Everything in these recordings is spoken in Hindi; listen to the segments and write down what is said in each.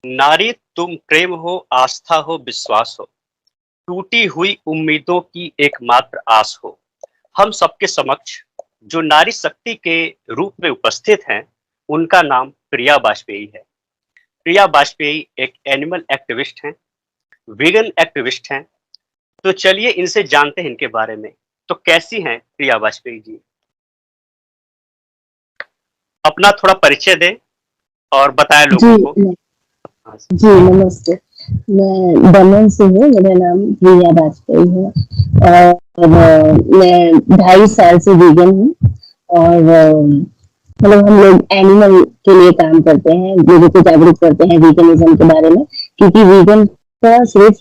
नारी तुम प्रेम हो, आस्था हो, विश्वास हो, टूटी हुई उम्मीदों की एकमात्र आस हो। हम सबके समक्ष जो नारी शक्ति के रूप में उपस्थित हैं, उनका नाम प्रिया वाजपेयी है। प्रिया वाजपेयी एक एनिमल एक्टिविस्ट हैं, वीगन एक्टिविस्ट हैं। तो चलिए इनसे जानते हैं इनके बारे में। तो कैसी हैं प्रिया वाजपेयी जी? अपना थोड़ा परिचय दें और बताएं जी, लोगों को। हाँ, जी, नमस्ते। मैं दमन से हूँ, मेरा नाम प्रिया वाजपेयी है और मैं 2.5 साल से वीगन हूँ और मतलब हम लोग एनिमल के लिए काम करते हैं, लोगों को जागरूक करते हैं वीगनिज़्म के बारे में, क्योंकि वीगन का सिर्फ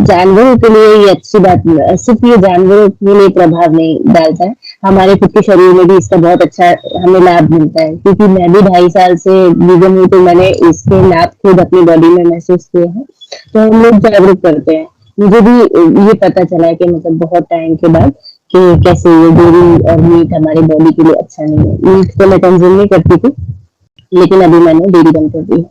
जानवरों के लिए ये अच्छी बात नहीं है, सिर्फ ये जानवरों के लिए प्रभाव नहीं डालता है, हमारे खुद के शरीर में भी इसका बहुत अच्छा हमें लाभ मिलता है। क्योंकि मैं भी 2.5 साल से वीगन हूँ, तो मैंने इसके लाभ खुद अपनी बॉडी में महसूस किए हैं। तो हम लोग जागरूक करते हैं। मुझे भी ये पता चला है कि मतलब बहुत टाइम के बाद कि कैसे ये डेयरी और मीट हमारी बॉडी के लिए अच्छा नहीं है। मीट तो मैं कंज्यूम नहीं करती थी, लेकिन अभी मैंने डेयरी बंद कर दी है।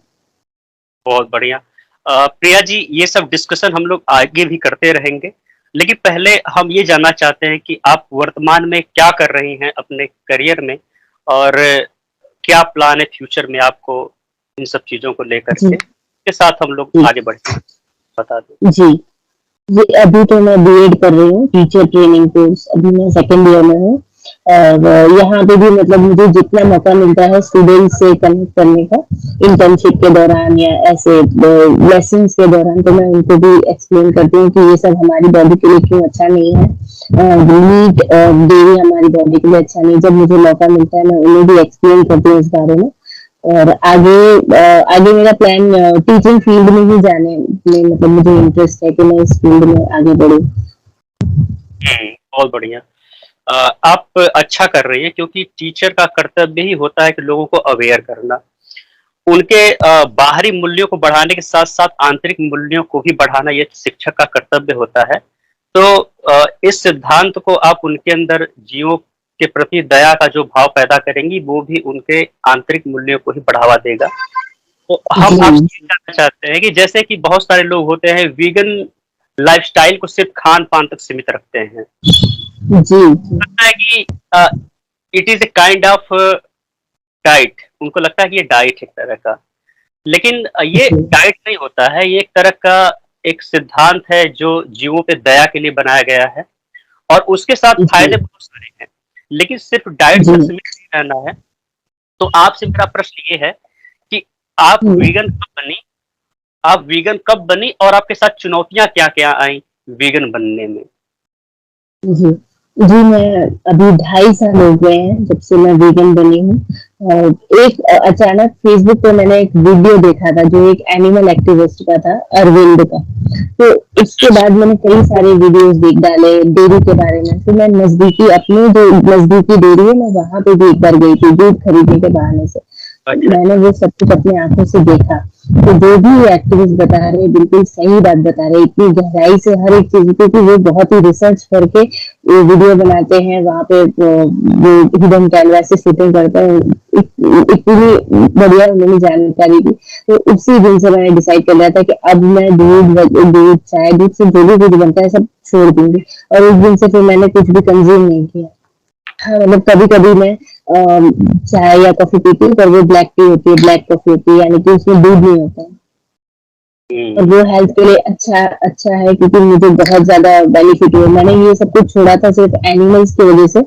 बहुत बढ़िया। प्रिया जी, ये सब डिस्कशन हम लोग आगे भी करते रहेंगे, लेकिन पहले हम ये जानना चाहते हैं कि आप वर्तमान में क्या कर रही हैं अपने करियर में, और क्या प्लान है फ्यूचर में आपको इन सब चीज़ों को लेकर जी, के साथ हम लोग जी, आगे बढ़ते हैं, बता दें। जी। जी, अभी तो मैं बीएड कर रही हूँ, टीचर ट्रेनिंग कोर्स, अभी मैं सेकंड ईयर में हूँ और यहाँ पे भी मतलब मुझे जितना मौका मिलता है स्टूडेंट से कनेक्ट करने का, इंटर्नशिप के दौरान या ऐसे लेसन्स के दौरान, तो मैं उनको भी एक्सप्लेन करती हूँ कि ये सब हमारी बॉडी के लिए क्यों अच्छा नहीं है। मीट और डेयरी हमारी बॉडी के लिए अच्छा नहीं है। जब मुझे मौका मिलता है, मैं उन्हें भी एक्सप्लेन करती हूँ इस बारे में। और आगे मेरा प्लान टीचिंग फील्ड में ही जाने में, मतलब मुझे इंटरेस्ट है कि मैं इस फील्ड में आगे बढ़ूँ। बहुत बढ़िया। आप अच्छा कर रही हैं, क्योंकि टीचर का कर्तव्य ही होता है कि लोगों को अवेयर करना, उनके बाहरी मूल्यों को बढ़ाने के साथ-साथ आंतरिक मूल्यों को भी बढ़ाना, ये शिक्षक का कर्तव्य होता है। तो इस सिद्धांत को आप उनके अंदर जीवों के प्रति दया का जो भाव पैदा करेंगी, वो भी उनके आंतरिक मूल्यों को ही बढ़ावा देगा। तो हम जी, आपसे ये जानना चाहते हैं कि जैसे कि बहुत सारे लोग होते हैं वीगन लाइफ़स्टाइल को सिर्फ़ खान-पान तक सीमित रखते हैं। जी, लगता है कि it is a kind of diet, उनको लगता है कि ये डाइट है एक तरह का। लेकिन ये जी, डाइट नहीं होता है, ये एक तरह का एक सिद्धांत है जो जीवों पे दया के लिए बनाया गया है, और उसके साथ जी, फ़ायदे बहुत सारे हैं। लेकिन सिर्फ़ डाइट जी, तक सीमित नहीं रहना है। तो आपसे मेरा प्रश्न ये है कि आप हुँ, वीगन कब बनी? आप वीगन कब बनी और आपके साथ चुनौतियाँ क्या-क्या आईं वीगन बनने में? जी। जी, मैं अभी 2.5 साल हो गए हैं जब से मैं वीगन बनी हूँ। एक अचानक फ़ेसबुक पे मैंने एक वीडियो देखा था जो एक एनिमल एक्टिविस्ट का था, अरविंद का। तो अच्छा, उसके अच्छा। बाद मैंने कई सारे वीडियोज़ देख डाले डेयरी के बारे में। फिर मैं नज़दीकी अपनी जो नज़दीकी डेयरी है, मैं वहाँ पे भी एक बार गई थी दूध खरीदने के बहाने से। अच्छा, मैंने अच्छा। वो सब कुछ अपनी आँखों से देखा। तो जो भी एक्टिविस्ट बता रहे हैं, बिल्कुल सही बात बता रहे हैं, इतनी गहराई से हर एक चीज़, क्योंकि वो बहुत ही रिसर्च करके ये वीडियो बनाते हैं, वहाँ पे वो हिडन कैमरा से शूटिंग करते हैं। इतनी बढ़िया उन्होंने जानकारी दी। तो उसी दिन से मैंने डिसाइड कर लिया था कि अब मैं दूध, चाय, दूध से जो भी कुछ बनता है सब छोड़ दूँगी, और उस दिन से फिर मैंने कुछ भी कंज़्यूम नहीं किया। हाँ, मतलब कभी-कभी मैं चाय या कॉफ़ी पीती हूँ, पर वो ब्लैक टी होती है, ब्लैक कॉफ़ी होती है, यानी कि उसमें दूध नहीं होता है। और हुँ। वो हेल्थ के लिए अच्छा अच्छा है, क्योंकि मुझे बहुत ज़्यादा बेनिफिट हुए। मैंने ये सब कुछ छोड़ा था सिर्फ़ एनिमल्स की वज़ह से,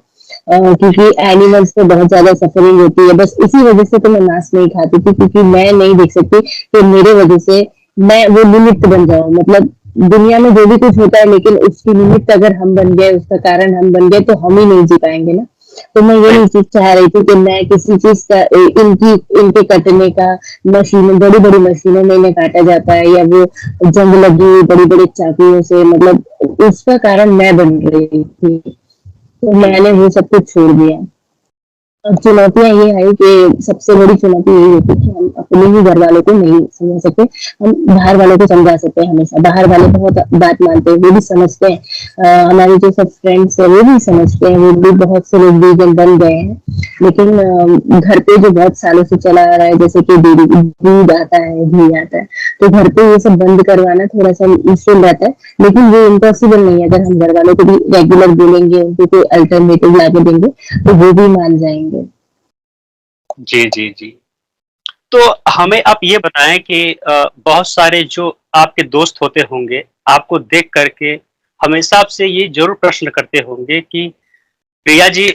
क्योंकि एनिमल्स को बहुत ज़्यादा सफ़रिंग होती है। बस इसी वज़ह से तो मैं मांस नहीं खाती थी, क्योंकि मैं नहीं देख सकती कि मेरे वज़ह से मैं वो निमित्त बन जाऊँ। मतलब दुनिया में जो भी कुछ होता है, लेकिन उसकी निमित्त अगर हम बन गए, उसका कारण हम बन गए, तो हम ही नहीं जी पाएँगे ना। तो मैं ये सही। नहीं चीज़ चाह रही थी कि मैं किसी चीज़ का इनके कटने का, मशीनों, बड़ी-बड़ी मशीनों में इन्हें काटा जाता है, या वो जंग लगी हुई बड़ी-बड़ी चाकुओं से, मतलब उसका कारण मैं बन रही थी। तो हुँ, मैंने हुँ। वो सब कुछ छोड़ दिया। चुनौतियाँ ये आई कि सबसे बड़ी चुनौती यही होती है कि हम अपने ही घर वालों को नहीं समझा सकते, हम बाहर वालों को समझा सकते हैं हमेशा। बाहर वाले बहुत बात मानते हैं, वो भी समझते हैं। हमारे जो सब फ्रेंड्स हैं वो भी समझते हैं, वो भी बहुत से लोग वीगन बन गए हैं। लेकिन घर पे जो बहुत सालों से चला आ रहा है, जैसे कि दूध आता है, घी आता है, तो घर पे ये सब बंद करवाना थोड़ा-सा मुश्किल रहता है। लेकिन वो इम्पॉसिबल नहीं है, अगर हम घर वालों को भी रेगुलर बोलेंगे, उनको कोई अल्टरनेटिव ला के देंगे, तो वो भी मान जाएँगे। जी, जी, जी। तो हमें आप ये बताएँ कि बहुत सारे जो आपके दोस्त होते होंगे, आपको देख कर के हमेशा आपसे ये ज़रूर प्रश्न करते होंगे कि प्रिया जी,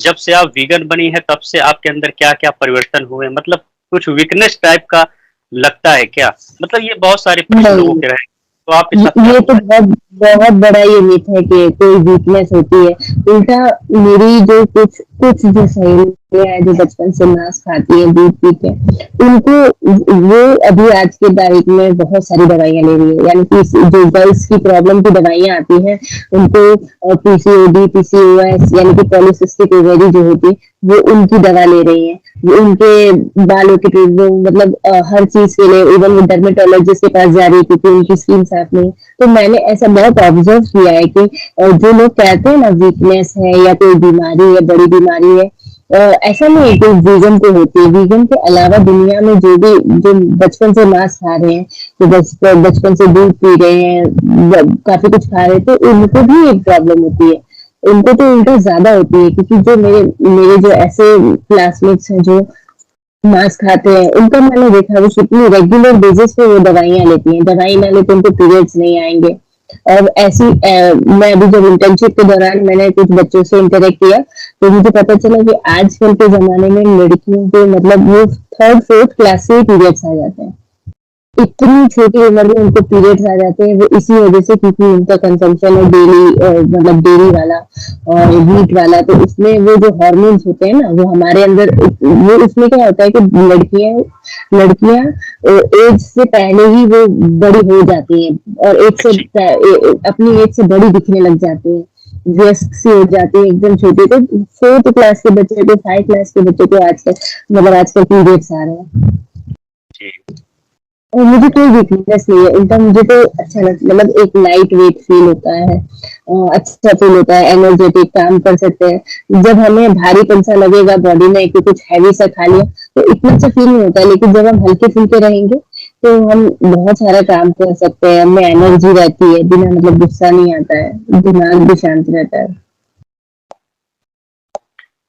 जब से आप वीगन बनी हैं तब से आपके अंदर क्या-क्या परिवर्तन हुए? मतलब कुछ वीकनेस टाइप का लगता है क्या? मतलब ये बहुत सारे प्रश्न लोगों नहीं, के रहे, तो आपके साथ क्या ये तो हुआ है? बहुत बहुत बड़ा ये मिथ है कि कोई वीकनेस होती है। उल्टा मेरी जो कुछ कुछ जो सहेलियाँ हैं जो बचपन से मांस खाती हैं, दूध पीते हैं, उनको वो अभी आज के तारीख में बहुत सारी दवाइयाँ ले रही है। यानी कि जो गर्ल्स की प्रॉब्लम की दवाइयाँ आती हैं, उनको पीसीओडी, पीसीओएस यानी कि पॉलीसिस्टिक ओवरी जो होती है, वो उनकी दवा ले रही हैं। वो उनके बालों के मतलब हर चीज़ के लिए इवन वो डर्मेटोलॉजिस्ट के पास जा रही है क्योंकि उनकी स्किन साफ नहीं है। तो मैंने ऐसा बहुत ऑब्जर्व किया है कि जो लोग कहते हैं ना वीकनेस है या कोई बीमारी है, बड़ी बीमारी है, ऐसा नहीं है कि वीगन को होती है। वीगन के अलावा दुनिया में जो भी जो बचपन से मांस खा रहे हैं, जो बचपन से दूध पी रहे हैं, काफी कुछ खा रहे हैं, तो उनको भी एक प्रॉब्लम होती है। उनको तो उल्टा ज्यादा होती है क्योंकि जो मेरे मेरे जो ऐसे क्लासमेट्स हैं जो मांस खाते हैं, उनका मैंने देखा वो कितनी रेगुलर बेसिस पे वो दवाइयाँ लेती हैं। दवाई ना ले तो उनको पीरियड्स नहीं आएँगे। और ऐसी मैं अभी जब इंटर्नशिप के दौरान मैंने कुछ बच्चों से इंटरेक्ट किया, तो मुझे पता चला कि आजकल के ज़माने में लड़कियों को मतलब वो 3rd 4th क्लास से ही पीरियड्स आ जाते हैं। इतनी छोटी उम्र में उनको पीरियड्स आ जाते हैं, वो इसी वजह से क्योंकि उनका कंजम्पशन है डेली मतलब डेयरी वाला और मीट वाला, तो उसमें वो जो हार्मोन्स होते हैं ना, वो हमारे अंदर वो उसमें क्या होता है कि लड़कियां एज से पहले ही वो बड़ी हो जाती हैं और जी, अपनी एज से बड़ी दिखने लग जाती हैं, वयस्क सी हो जाती है एकदम छोटी। तो 4th क्लास के बच्चे को 5 क्लास के बच्चे को आजकल मतलब आजकल पीरियड्स आ रहे हैं। जी, और मुझे कोई वीकनेस नहीं है, उल्टा मुझे तो अच्छा लगता मतलब एक लाइट वेट फील होता है, अच्छा फील होता है, एनर्जेटिक काम कर सकते हैं। जब हमें भारीपन सा लगेगा बॉडी में कि कुछ हैवी सा खा लिया, तो इतना अच्छा फील नहीं होता है, लेकिन जब हम हल्के-फुल्के रहेंगे, तो हम बहुत सारा काम कर सकते हैं, हमें एनर्जी रहती है, बिना मतलब गुस्सा नहीं आता है, दिमाग भी शांत रहता है।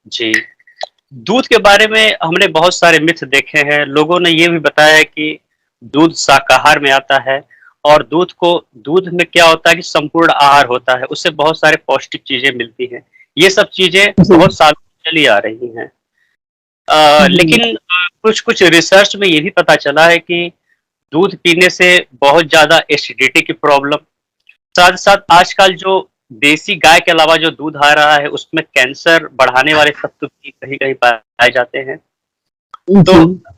जी। दूध के बारे में हमने बहुत सारे मिथ देखे हैं। लोगों ने ये भी बताया है कि दूध शाकाहार में आता है और दूध में क्या होता है कि संपूर्ण आहार होता है, उससे बहुत सारे पौष्टिक चीज़ें मिलती हैं। ये सब चीज़ें जी, बहुत सालों से चली आ रही हैं। जी, लेकिन कुछ-कुछ रिसर्च में ये भी पता चला है कि दूध पीने से बहुत ज़्यादा एसिडिटी की प्रॉब्लम, साथ-साथ आजकल जो देसी गाय के अलावा जो दूध आ रहा है, उसमें कैंसर बढ़ाने वाले तत्व भी कहीं-कहीं पाए जाते हैं। तो जी,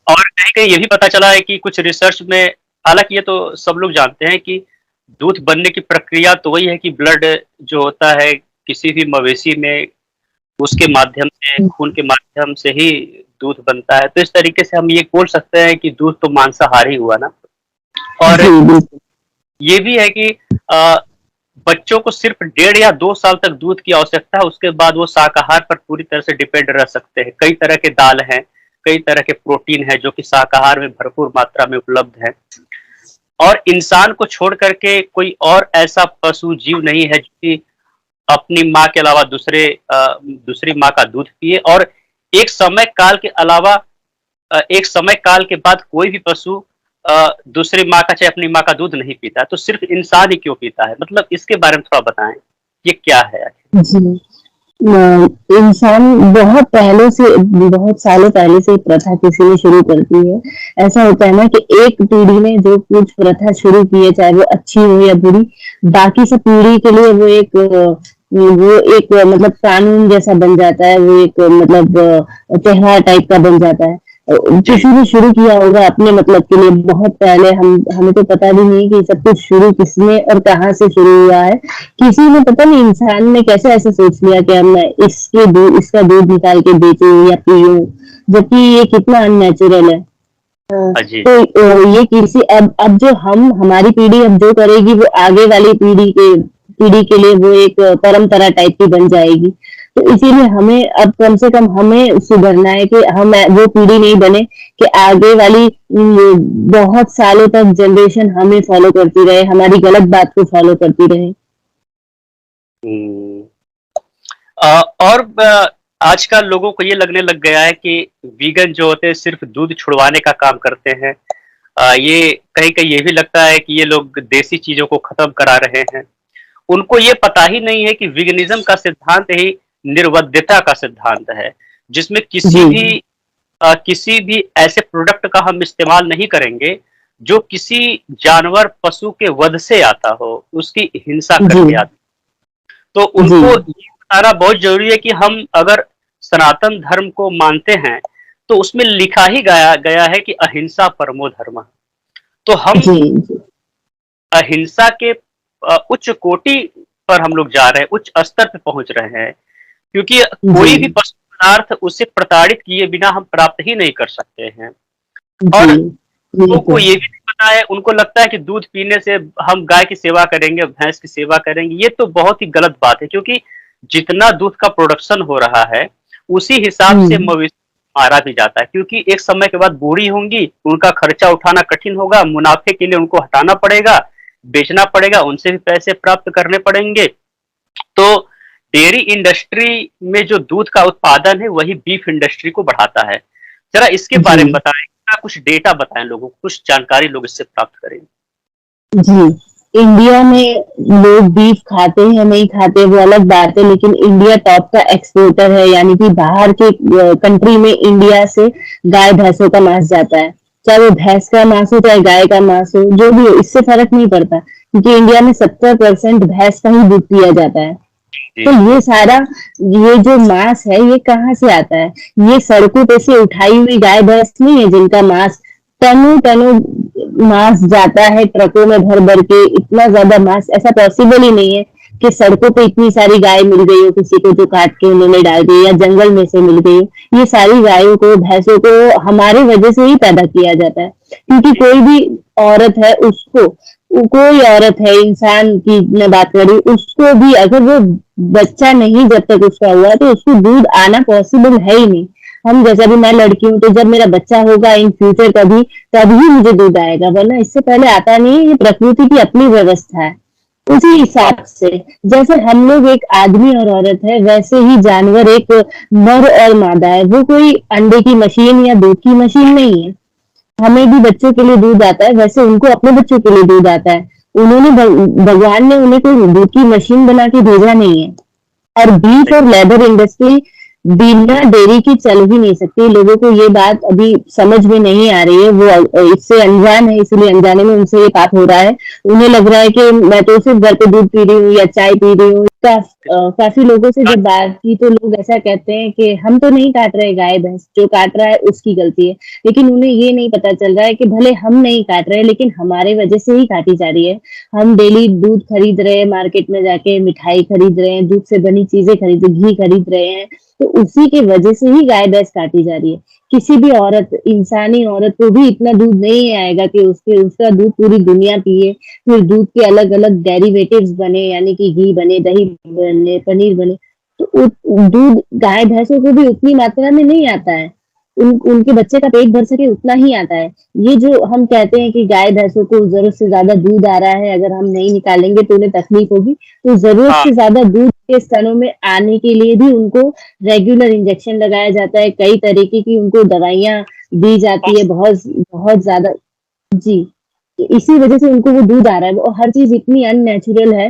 और कहीं-कहीं ये भी पता चला है कि कुछ रिसर्च में, हालाँकि ये तो सब लोग जानते हैं कि दूध बनने की प्रक्रिया तो वही है कि ब्लड जो होता है किसी भी मवेशी में, उसके माध्यम से, खून के माध्यम से ही दूध बनता है। तो इस तरीके से हम ये बोल सकते हैं कि दूध तो मांसाहारी हुआ ना। और जी, बिल्कुल। ये भी है कि अ, बच्चों को सिर्फ 1.5 या 2 साल तक दूध की आवश्यकता है, उसके बाद वो शाकाहार पर पूरी तरह से डिपेंड रह सकते हैं। कई तरह के दाल हैं, कई तरह के प्रोटीन हैं जो कि शाकाहार में भरपूर मात्रा में उपलब्ध हैं। और इंसान को छोड़ कर के कोई और ऐसा पशु जीव नहीं है जो कि अपनी माँ के अलावा दूसरी माँ का दूध पिए। और एक समय काल के अलावा एक समय काल के बाद कोई भी पशु दूसरी माँ का चाहे अपनी माँ का दूध नहीं पीता है, तो सिर्फ इंसान ही क्यों पीता है? मतलब इसके बारे में थोड़ा बताएँ, ये क्या है आखिर? जी। इंसान बहुत पहले से बहुत सालों पहले से प्रथा किसी ने शुरू कर दी है। ऐसा होता है ना कि एक पीढ़ी ने जो कुछ प्रथा शुरू की है, चाहे वो अच्छी हो या बुरी, बाकी सब पीढ़ी के लिए वो एक मतलब कानून जैसा बन जाता है, वो एक मतलब त्योहार टाइप का बन जाता है। जी। किसी ने शुरू किया होगा अपने मतलब के लिए बहुत पहले, हम हमें तो पता भी नहीं कि सब कुछ शुरू किसने और कहाँ से शुरू हुआ है। किसी ने पता नहीं इंसान ने कैसे ऐसे सोच लिया कि अब मैं इसका दूध निकाल के बेचूं या पीऊं, जबकि ये कितना अननेचुरल है। हाँ, हाँ जी। तो ये किसी अब जो हम हमारी पीढ़ी अब जो करेगी वो आगे वाली पीढ़ी के लिए वो एक परंपरा टाइप की बन जाएगी। तो इसीलिए हमें अब कम से कम हमें सुधरना है कि हम वो पीढ़ी नहीं बने कि आगे वाली बहुत सालों तक जनरेशन हमें फॉलो करती रहे, हमारी गलत बात को फॉलो करती रहे। हम्म। और आजकल लोगों को ये लगने लग गया है कि वीगन जो होते हैं सिर्फ दूध छुड़वाने का काम करते हैं। ये कहीं-कहीं ये भी लगता है कि ये लोग देसी चीज़ों को खत्म करा रहे हैं। उनको ये पता ही नहीं है कि वीगनिज़्म का सिद्धांत ही निर्वध्यता का सिद्धांत है, जिसमें जी, किसी भी ऐसे प्रोडक्ट का हम इस्तेमाल नहीं करेंगे, जो किसी जानवर, पशु के वध से आता हो, उसकी हिंसा जी, करके आता। तो जी, उनको ये बताना बहुत ज़रूरी है कि हम अगर सनातन धर्म को मानते हैं, तो उसमें लिखा ही गया गया है कि अहिंसा परमो धर्मः। तो हम जी, जी, अहिंसा के उच्च कोटि पर हम लोग जा रहे हैं, उच्च स्तर पे पहुँच रहे हैं, क्योंकि जी, कोई भी वस्तु पदार्थ उसे प्रताड़ित किए बिना हम प्राप्त ही नहीं कर सकते हैं। जी, और ये लोगों तो को ये भी नहीं पता है, उनको लगता है कि दूध पीने से हम गाय की सेवा करेंगे, भैंस की सेवा करेंगे, ये तो बहुत ही गलत बात है, क्योंकि जितना दूध का प्रोडक्शन हो रहा है, उसी हिसाब से हुँ, मवेशी मारा भी जाता है, क्योंकि एक समय के बाद बूढ़ी होंगी, उनका खर्चा उठाना कठिन होगा, मुनाफे के लिए उनको हटाना पड़ेगा, बेचना पड़ेगा, उनसे भी पैसे प्राप्त करने पड़ेंगे। तो डेयरी इंडस्ट्री में जो दूध का उत्पादन है, वही बीफ इंडस्ट्री को बढ़ाता है। ज़रा इसके जी। बारे में बताएँ, क्या कुछ डेटा बताएँ लोगों को, कुछ जानकारी लोग इससे प्राप्त करें? जी, इंडिया में लोग बीफ खाते हैं नहीं खाते वो अलग बात है, लेकिन इंडिया टॉप का एक्सपोर्टर है, यानी कि बाहर के कंट्री में इंडिया से गाय भैंसों का मांस जाता है। चाहे वो भैंस का मांस हो चाहे गाय का मांस हो, जो भी हो इससे फर्क नहीं पड़ता, क्योंकि इंडिया में 70% भैंस का ही दूध पिया जाता है। जी, तो जी। ये जो मांस है ये कहाँ से आता है? ये सड़कों पे से उठाई हुई गाय भैंस नहीं है जिनका मांस टनों टनों मांस जाता है ट्रकों में भर भर के, इतना ज्यादा मांस ऐसा पॉसिबल ही नहीं है कि सड़कों पे इतनी सारी गाय मिल गई हो किसी को जो काट के उन्होंने डाल दी या जंगल में से मिल गई हो। ये सारी गायों को भैंसों को हमारी वजह से ही पैदा किया जाता है, क्योंकि कोई भी औरत है उसको, कोई औरत है इंसान की मैं बात करी, उसको भी अगर वो बच्चा नहीं जब तक उसका हुआ तो उसको दूध आना पॉसिबल है ही नहीं। हम जैसे अभी मैं लड़की हूँ तो जब मेरा बच्चा होगा इन फ्यूचर कभी, तभी मुझे दूध आएगा, वरना इससे पहले आता नहीं है। ये प्रकृति की अपनी व्यवस्था है। उसी हाँ, हिसाब से जैसे हम लोग एक आदमी और औरत है, वैसे ही जानवर एक नर और मादा है। वो कोई अंडे की मशीन या दूध की मशीन नहीं है। हमें भी बच्चों के लिए दूध आता है, वैसे उनको अपने बच्चों के लिए दूध आता है। उन्होंने भगवान ने उन्हें कोई दूध की मशीन बना के भेजा नहीं है। और बीफ सही। और लेदर इंडस्ट्री बिना डेयरी की चल ही नहीं सकती। लोगों को ये बात अभी समझ में नहीं आ रही है, वो इससे अनजान है, इसलिए अनजाने में उनसे ये पाप हो रहा है। उन्हें लग रहा है कि मैं तो सिर्फ घर पे दूध पी रही हूँ या चाय पी रही हूँ। काफी लोगों से हाँ, जब बात की तो लोग ऐसा कहते हैं कि हम तो नहीं काट रहे गाय भैंस, जो काट रहा है उसकी गलती है। लेकिन उन्हें ये नहीं पता चल रहा है कि भले हम नहीं काट रहे लेकिन हमारे वजह से ही काटी जा रही है। हम डेली दूध खरीद रहे हैं, मार्केट में जाके मिठाई खरीद रहे हैं, दूध से बनी चीजें खरीद, घी खरीद रहे हैं, तो उसी के वजह से ही गाय भैंस काटी जा रही है। किसी भी औरत, इंसानी औरत को भी इतना दूध नहीं आएगा कि उसका दूध पूरी दुनिया पिए। फिर दूध के अलग अलग डेरिवेटिव्स बने, यानी कि घी बने, दही बने, पनीर बने। तो दूध गाय भैंसों को भी उतनी मात्रा में नहीं आता है। उनके बच्चे का पेट भर सके उतना ही आता है। ये जो हम कहते हैं कि गाय भैंसों को जरूरत से ज्यादा दूध आ रहा है, अगर हम नहीं निकालेंगे तो उन्हें तकलीफ होगी, तो जरूरत हाँ, से ज्यादा दूध के स्तनों में आने के लिए भी उनको रेगुलर इंजेक्शन लगाया जाता है, कई तरीके की उनको दवाइयाँ दी जाती है, बहुत बहुत ज्यादा। जी, तो इसी वजह से उनको वो दूध आ रहा है, और हर चीज इतनी अननेचुरल है,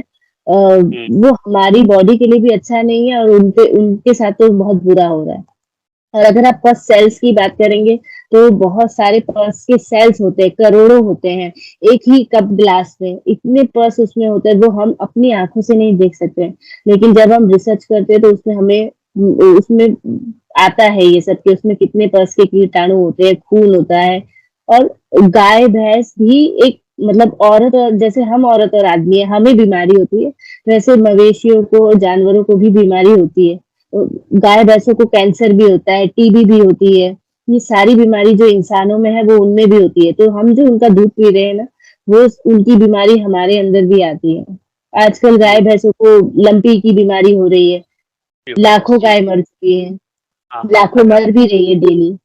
हुँ, वो हमारी बॉडी के लिए भी अच्छा नहीं है और उनके उनके साथ तो बहुत बुरा हो रहा है। और अगर आप पस सेल्स की बात करेंगे तो बहुत सारे पस के सेल्स होते हैं, करोड़ों होते हैं एक ही कप ग्लास में, इतने उसमें होते हैं वो हम अपनी आंखों से नहीं देख सकते। लेकिन जब हम रिसर्च करते हैं तो उसमें हमें उसमें आता है ये सब कि उसमें कितने परस के कीटाणु होते हैं, खून होता है। और गाय भैंस भी एक मतलब औरत, और जैसे हम औरत और आदमी है, हमें बीमारी होती है, वैसे मवेशियों को, जानवरों को भी बीमारी होती है। गाय भैंसों को कैंसर भी होता है, टीबी भी होती है। ये सारी बीमारी जो इंसानों में है वो उनमें भी होती है। तो हम जो उनका दूध पी रहे हैं ना, वो उनकी बीमारी हमारे अंदर भी आती है। आजकल गाय जी, भैंसों को लंपी की बीमारी हो रही है। जी, हो रहा है। लाखों जी, गाय मर चुकी हैं, हाँ, हाँ, लाखों मर भी रही है डेली।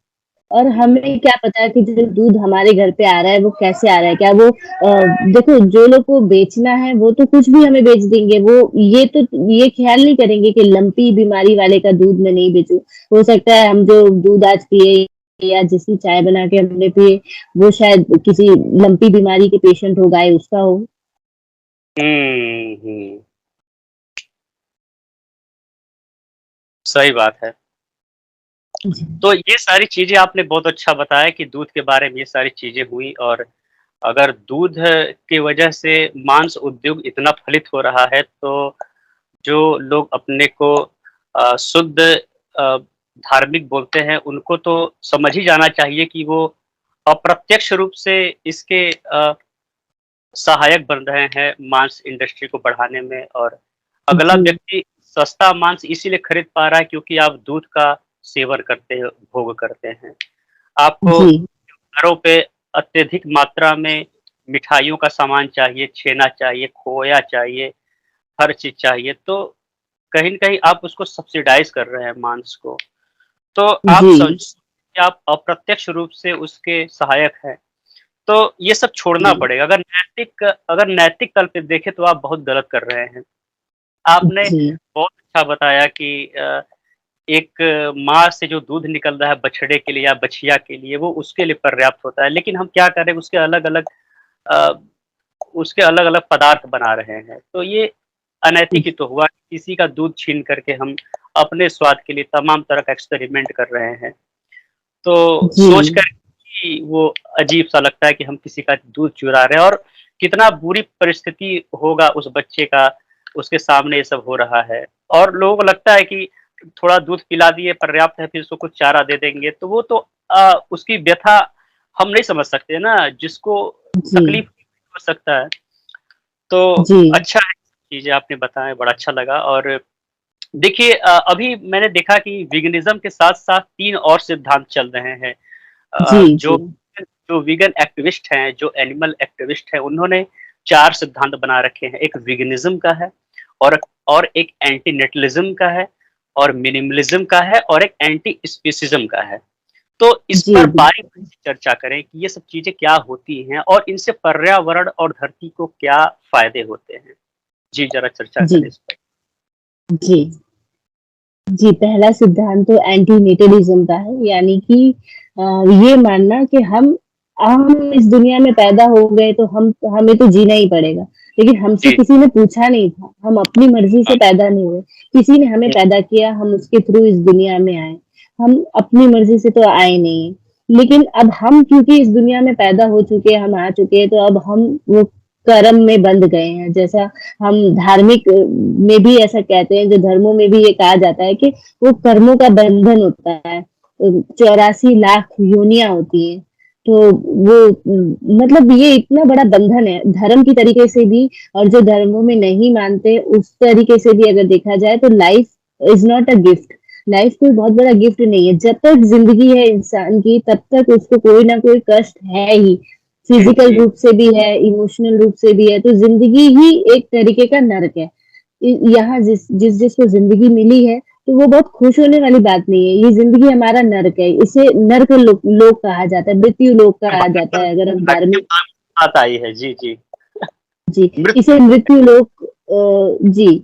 और जी, हमें क्या पता है कि जो दूध हमारे घर पे आ रहा है वो कैसे आ रहा है, क्या वो देखो, जो लोग को बेचना है वो तो कुछ भी हमें बेच देंगे। वो ये ख्याल नहीं करेंगे कि लंपी बीमारी वाले का दूध मैं नहीं बेचूं। हो सकता है हम जो दूध आज पिए या जिसकी चाय बना के हमने पिए, वो शायद किसी लंपी बीमारी के पेशेंट हो, गाय उसका हो। हुँ, सही बात है। जी, तो ये सारी चीज़ें आपने बहुत अच्छा बताया कि दूध के बारे में ये सारी चीज़ें हुई, और अगर दूध की वजह से मांस उद्योग इतना फलित हो रहा है, तो जो लोग अपने को शुद्ध धार्मिक बोलते हैं, उनको तो समझ ही जाना चाहिए कि वो अप्रत्यक्ष रूप से इसके सहायक बन रहे हैं मांस इंडस्ट्री को बढ़ाने में। और अगला जी, व्यक्ति सस्ता मांस इसीलिए खरीद पा रहा है क्योंकि आप दूध का सेवन करते हो, भोग करते हैं। आपको जी, घरों पे अत्यधिक मात्रा में मिठाइयों का सामान चाहिए, छेना चाहिए, खोया चाहिए, हर चीज़ चाहिए, तो कहीं न कहीं आप उसको सब्सिडाइज़ कर रहे हैं मांस को। तो आप जी, समझ कि आप अप्रत्यक्ष रूप से उसके सहायक हैं। तो ये सब छोड़ना जी, पड़ेगा। अगर नैतिक तल पे देखें तो आप बहुत गलत कर रहे हैं। आपने जी, बहुत अच्छा बताया कि एक माँ से जो दूध निकल रहा है बछड़े के लिए या बछिया के लिए, वो उसके लिए पर्याप्त होता है। लेकिन हम क्या करें, अ, उसके अलग-अलग पदार्थ बना रहे हैं। तो ये अनैतिक ही तो हुआ कि किसी का दूध छीन करके हम अपने स्वाद के लिए तमाम तरह का एक्सपेरिमेंट कर रहे हैं। तो जी, सोच कर ही वो अजीब-सा लगता है कि हम किसी का दूध चुरा रहे हैं, और कितना बुरी परिस्थिति होगा उस बच्चे का, उसके सामने ये सब हो रहा है। और लोगों को लगता है कि थोड़ा दूध पिला दिए पर्याप्त है, फिर उसको कुछ चारा दे देंगे, तो वो तो उसकी व्यथा हम नहीं समझ सकते ना, जिसको जी, तकलीफ हो सकता है। तो जी, अच्छा है, चीज़ें आपने बताएँ, बड़ा अच्छा लगा। और देखिए अभी मैंने देखा कि वीगनिज़्म के साथ-साथ 3 और सिद्धांत चल रहे हैं। जी, जो जी, जो वीगन एक्टिविस्ट हैं, जो एनिमल एक्टिविस्ट हैं, उन्होंने 4 सिद्धांत बना रखे हैं। एक वीगनिज़्म का है, और एक एंटी नेटलिज़्म का है, और मिनिमलिज़्म का है, और एक एंटी स्पेसिज़्म का है। तो इस जी, पर बारीकी बिल्कुल। से चर्चा करें कि ये सब चीज़ें क्या होती हैं और इनसे पर्यावरण और धरती को क्या फ़ायदे होते हैं? जी, ज़रा चर्चा जी, करें इस पर। जी, जी, पहला सिद्धांत तो एंटीनेटलिज़्म का है, यानी कि अ, ये मानना कि हम इस दुनिया में पैदा हो गए तो हमें तो जीना ही पड़ेगा। लेकिन हमसे जी, किसी ने पूछा नहीं था, हम अपनी मर्ज़ी से हाँ, पैदा नहीं हुए। किसी ने हमें हुँ, पैदा किया, हम उसके थ्रू इस दुनिया में आए। हम अपनी मर्ज़ी से तो आए नहीं हैं। लेकिन अब हम क्योंकि इस दुनिया में पैदा हो चुके हैं, हम आ चुके हैं, तो अब हम वो कर्म में बंध गए हैं। जैसा हम धार्मिक में भी ऐसा कहते हैं, जो धर्मों में भी ये कहा जाता है कि वो कर्मों का बंधन होता है। 84 लाख योनियाँ होती हैं। तो वो मतलब ये इतना बड़ा बंधन है, धर्म की तरीके से भी। और जो धर्मों में नहीं मानते, उस तरीके से भी अगर देखा जाए तो life is not a gift. Life कोई बहुत बड़ा गिफ्ट नहीं है। जब तक ज़िंदगी है इंसान की, तब तक उसको कोई ना कोई कष्ट है ही। जी, फिज़िकल जी। रूप से भी है, इमोशनल रूप से भी है। तो ज़िंदगी ही एक तरीके का नर्क है। यहाँ जिसको जिंदगी मिली है, तो वो बहुत खुश होने वाली बात नहीं है। ये जिंदगी हमारा नर्क है। इसे नर्क लोक कहा जाता है, मृत्यु लोक कहा जाता है, अगर हम भटके धार्मिक। बात आई है। जी, जी। जी, मृत्यु इसे लोक है। मृत्यु लोक जी।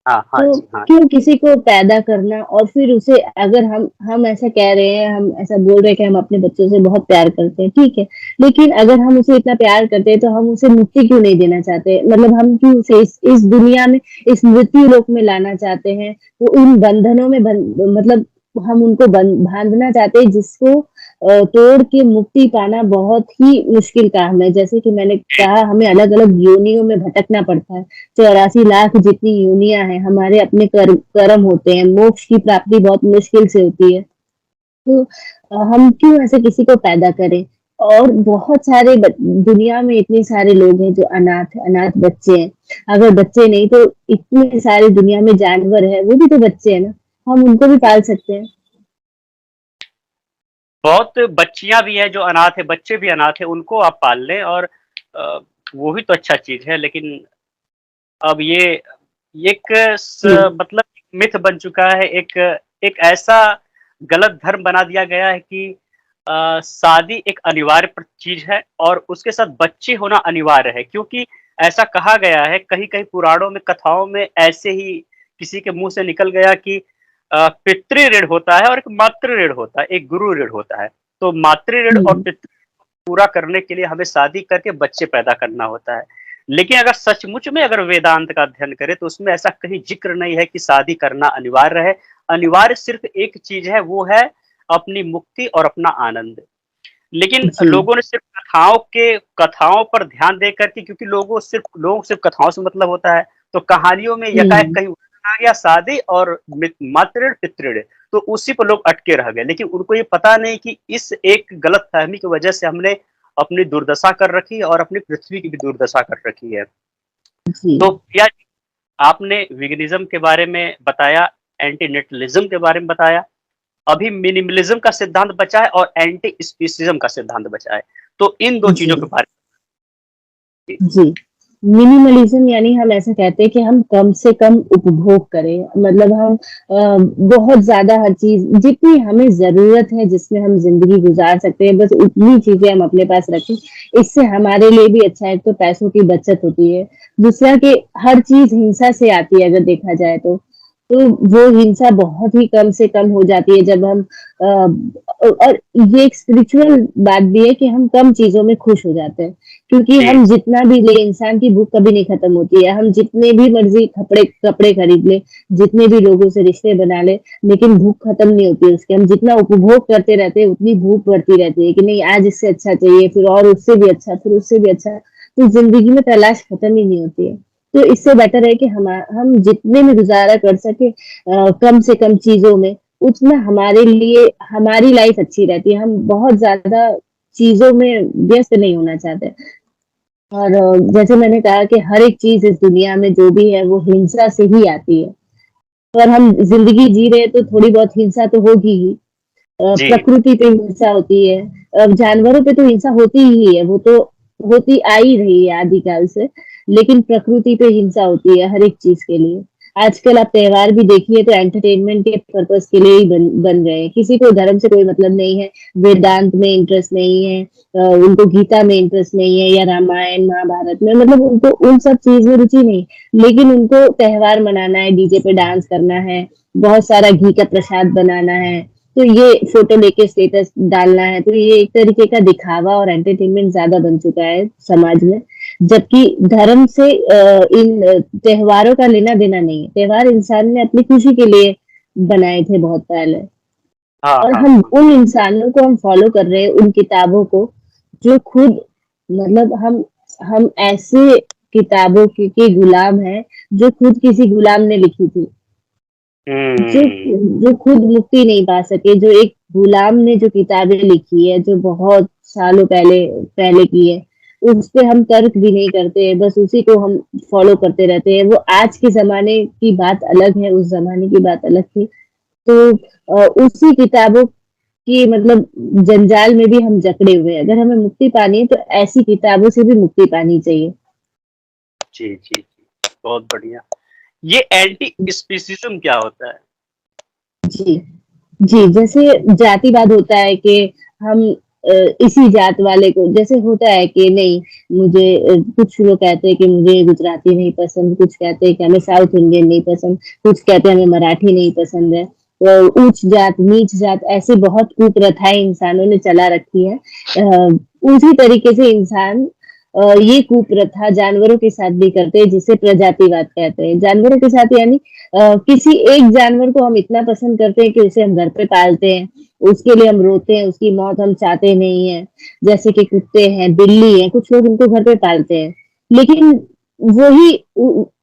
हाँ, हाँ तो जी, हाँ। क्यों किसी को पैदा करना, और फिर उसे, अगर हम ऐसा कह रहे हैं, हम ऐसा बोल रहे हैं कि हम अपने बच्चों से बहुत प्यार करते हैं, ठीक है। लेकिन अगर हम उसे इतना प्यार करते हैं, तो हम उसे मुक्ति क्यों नहीं देना चाहते? मतलब हम क्यों उसे इस दुनिया में, इस मृत्यु लोक में लाना चाहते हैं? वो उन बंधनों में मतलब हम उनको बांधना चाहते हैं, जिसको तोड़ के मुक्ति पाना बहुत ही मुश्किल काम है। जैसे कि मैंने कहा, हमें अलग-अलग योनियों में भटकना पड़ता है। 84 लाख जितनी योनियाँ हैं, हमारे अपने कर्म होते हैं, मोक्ष की प्राप्ति बहुत मुश्किल से होती है। तो हम क्यों ऐसे किसी को पैदा करें? और बहुत सारे दुनिया में इतने सारे लोग हैं जो अनाथ बच्चे हैं। अगर बच्चे नहीं तो इतने सारे दुनिया में जानवर हैं, वो भी तो बच्चे हैं ना, हम उनको भी पाल सकते हैं। बहुत बच्चियां भी हैं जो अनाथ है, बच्चे भी अनाथ है, उनको आप पाल लें और वो ही तो अच्छा चीज है। लेकिन अब ये एक जी, मतलब मिथ बन चुका है, एक एक ऐसा गलत धर्म बना दिया गया है कि शादी एक अनिवार्य चीज है और उसके साथ बच्चे होना अनिवार्य है, क्योंकि ऐसा कहा गया है कहीं कहीं पुराणों में, कथाओं में ऐसे ही किसी के मुंह से निकल गया कि पितृ ऋण होता है और एक मातृ ऋण होता है, एक गुरु ऋण होता है। तो मातृ ऋण और हुँ, पितृ पूरा करने के लिए हमें शादी करके बच्चे पैदा करना होता है। लेकिन अगर सचमुच में अगर वेदांत का अध्ययन करें तो उसमें ऐसा कहीं ज़िक्र नहीं है कि शादी करना अनिवार्य है। अनिवार्य सिर्फ़ एक चीज़ है, वो है अपनी मुक्ति और अपना आनंद। लेकिन जी, लोगों ने सिर्फ़ कथाओं पर ध्यान दे कर के, क्योंकि लोग सिर्फ़ कथाओं से मतलब होता है, तो कहानियों में यकायक हुँ, कहीं आ गया शादी और मातृ पितृ, तो उसी पर लोग अटके रह गए। लेकिन उनको ये पता नहीं कि इस एक गलतफ़हमी की वजह से हमने अपनी दुर्दशा कर रखी है और अपनी पृथ्वी की भी दुर्दशा कर रखी है। जी, तो प्रिया जी, आपने वेगनिज़्म के बारे में बताया, एंटीनेटलिज़्म के बारे में बताया, अभी मिनिमलिज़्म का सिद्धांत बचा है और एंटी स्पीशीज़्म का सिद्धांत बचा है। तो इन 2 चीज़ों के जी। बारे में। जी, मिनिमलिज़्म यानी हम ऐसा कहते हैं कि हम कम से कम उपभोग करें। मतलब हम बहुत ज़्यादा हर चीज़ जितनी हमें ज़रूरत है, जिसमें हम ज़िंदगी गुज़ार सकते हैं, बस उतनी चीज़ें हम अपने पास रखें। इससे हमारे लिए भी अच्छा है, एक तो पैसों की बचत होती है, दूसरा कि हर चीज़ हिंसा से आती है अगर देखा जाए तो। तो वो हिंसा बहुत ही कम से कम हो जाती है जब हम और ये एक स्पिरिचुअल बात भी है कि हम कम चीज़ों में खुश हो जाते हैं। क्योंकि जी, हम जितना भी ले इंसान की भूख कभी नहीं खत्म होती है। हम जितने भी मर्ज़ी कपड़े कपड़े खरीद लें, जितने भी लोगों से रिश्ते बना लें, लेकिन भूख खत्म नहीं होती है उसकी। हम जितना उपभोग करते रहते हैं, उतनी भूख बढ़ती रहती है कि नहीं आज इससे अच्छा चाहिए, फिर और उससे भी अच्छा, फिर उससे भी अच्छा। तो ज़िंदगी में तलाश खत्म ही नहीं होती है। तो इससे बेटर है कि हम जितने में गुज़ारा कर सकें कम से कम चीज़ों में, उतना हमारे लिए हमारी लाइफ़ अच्छी रहती है। हम बहुत ज़्यादा चीज़ों में व्यस्त नहीं होना चाहते। और जैसे मैंने कहा कि हर एक चीज़ इस दुनिया में जो भी है वो हिंसा से ही आती है। और हम ज़िंदगी जी रहे हैं तो थोड़ी बहुत हिंसा तो होगी ही। जी। प्रकृति पे हिंसा होती है। जानवरों पे तो हिंसा होती ही है, वो तो होती आ ही रही है आदिकाल से। लेकिन प्रकृति पे हिंसा होती है हर एक चीज़ के लिए। आजकल आप त्योहार भी देखिए तो एंटरटेनमेंट के पर्पज़ के लिए ही बन बन रहे हैं। किसी को धर्म से कोई मतलब नहीं है, वेदांत में इंटरेस्ट नहीं है, उनको गीता में इंटरेस्ट नहीं है या रामायण, महाभारत में, मतलब उनको उन सब चीज़ में रुचि नहीं। लेकिन उनको त्योहार मनाना है, डीजे पे डांस करना है, बहुत सारा घी का प्रसाद बनाना है, तो ये फ़ोटो लेके स्टेटस डालना है, तो ये एक तरीके का दिखावा और एंटरटेनमेंट ज़्यादा बन चुका है समाज में। जबकि धर्म से इन त्योहारों का लेना-देना नहीं है। त्योहार इंसान ने अपनी खुशी के लिए बनाए थे बहुत पहले। हाँ, और हाँ, हम हाँ। उन इंसानों को हम फॉलो कर रहे हैं, उन किताबों को, जो खुद मतलब हम ऐसे किताबों के गुलाम हैं, जो खुद किसी गुलाम ने लिखी थी। जो हुँ। जो खुद मुक्ति नहीं पा सके, जो एक गुलाम ने जो किताबें लिखी है, जो बहुत सालों पहले पहले की है, उस पे हम तर्क भी नहीं करते, बस उसी को हम फॉलो करते रहते हैं। वो आज के ज़माने की बात अलग है, उस ज़माने की बात अलग थी। तो उसी किताबों की मतलब जंजाल में भी हम जकड़े हुए हैं। अगर हमें मुक्ति पानी है, तो ऐसी किताबों से भी मुक्ति पानी चाहिए। जी, जी, जी। बहुत बढ़िया। ये एंटी स्पीशीज़्म क्या होता है? जी। जी, जैसे जातिवाद होता है कि हम इसी जात वाले को जैसे होता है कि नहीं मुझे कुछ लोग कहते हैं कि मुझे गुजराती नहीं पसंद, कुछ कहते हैं कि हमें साउथ इंडियन नहीं पसंद, कुछ कहते हैं हमें मराठी नहीं पसंद है। ऊँच जात, नीच जात ऐसी बहुत कुप्रथाएँ इंसानों ने चला रखी है। उसी तरीके से इंसान ये कुप्रथा जानवरों के साथ भी करते हैं जिसे प्रजातिवाद कहते हैं। जानवरों के साथ यानी किसी एक जानवर को हम इतना पसंद करते हैं कि उसे हम घर पे पालते हैं, उसके लिए हम रोते हैं, उसकी मौत हम चाहते नहीं हैं। जैसे कि कुत्ते हैं, बिल्ली है, कुछ लोग उनको घर पे पालते हैं। लेकिन वही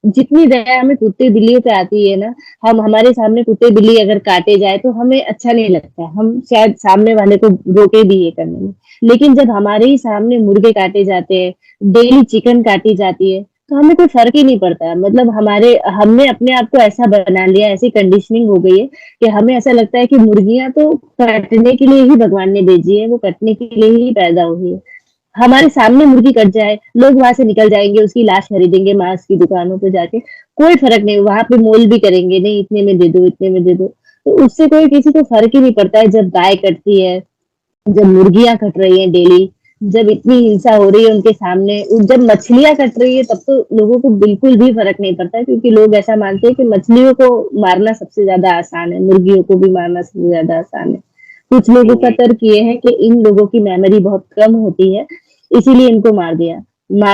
जितनी दया हमें कुत्ते बिल्लियों पे आती है ना, हम हमारे सामने कुत्ते बिल्ली अगर काटे जाए तो हमें अच्छा नहीं लगता, हम शायद सामने वाले को रोके भी ये करने में। लेकिन जब हमारे ही सामने मुर्गे काटे जाते हैं, डेली चिकन काटी जाती है, तो हमें कोई फर्क ही नहीं पड़ता। मतलब हमारे हमने अपने आप को ऐसा बना लिया, ऐसी कंडीशनिंग हो गई है कि हमें ऐसा लगता है कि मुर्गियां तो काटने के लिए ही भगवान ने भेजी है, वो कटने के लिए ही पैदा हुई है। हमारे सामने मुर्गी कट जाए, लोग वहां से निकल जाएंगे, उसकी लाश खरीदेंगे मांस की दुकानों पे जाके, कोई फर्क नहीं, वहां पे मोल भी करेंगे, नहीं इतने में दे दो, इतने में दे दो। तो उससे कोई किसी को फर्क ही नहीं पड़ता है। जब गाय कटती है, जब मुर्गियां कट रही हैं डेली, जब इतनी हिंसा हो रही है उनके सामने, जब मछलियां कट रही है, तब तो लोगों को बिल्कुल भी फर्क नहीं पड़ता है, क्योंकि लोग ऐसा मानते हैं कि मछलियों को मारना सबसे ज्यादा आसान है, मुर्गियों को भी मारना सबसे ज्यादा आसान है। कुछ लोगों का तर्क ये है कि इन लोगों की मेमोरी बहुत कम होती है, इसीलिए इनको मार